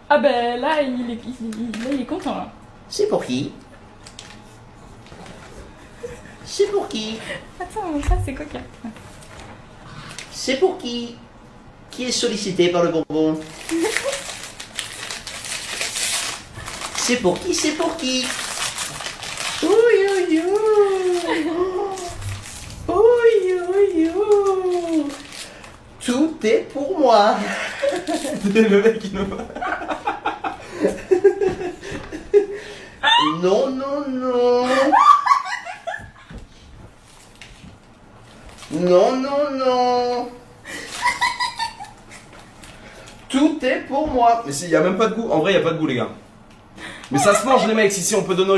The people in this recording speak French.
Ah ben là, il est content là. C'est pour qui? C'est pour qui? Attends, ça c'est coquin. C'est pour qui? Qui est sollicité par le bonbon? C'est pour qui? C'est pour qui? Ouh, ouh, ouh. Ouh, ouh, ouh. Tout est pour moi. Le mec il nous... Non, non, non. Non, non, non. Tout est pour moi. Mais il y a même pas de goût. En vrai, il y a pas de goût, les gars. Mais ça se mange, les mecs. Si on peut donner au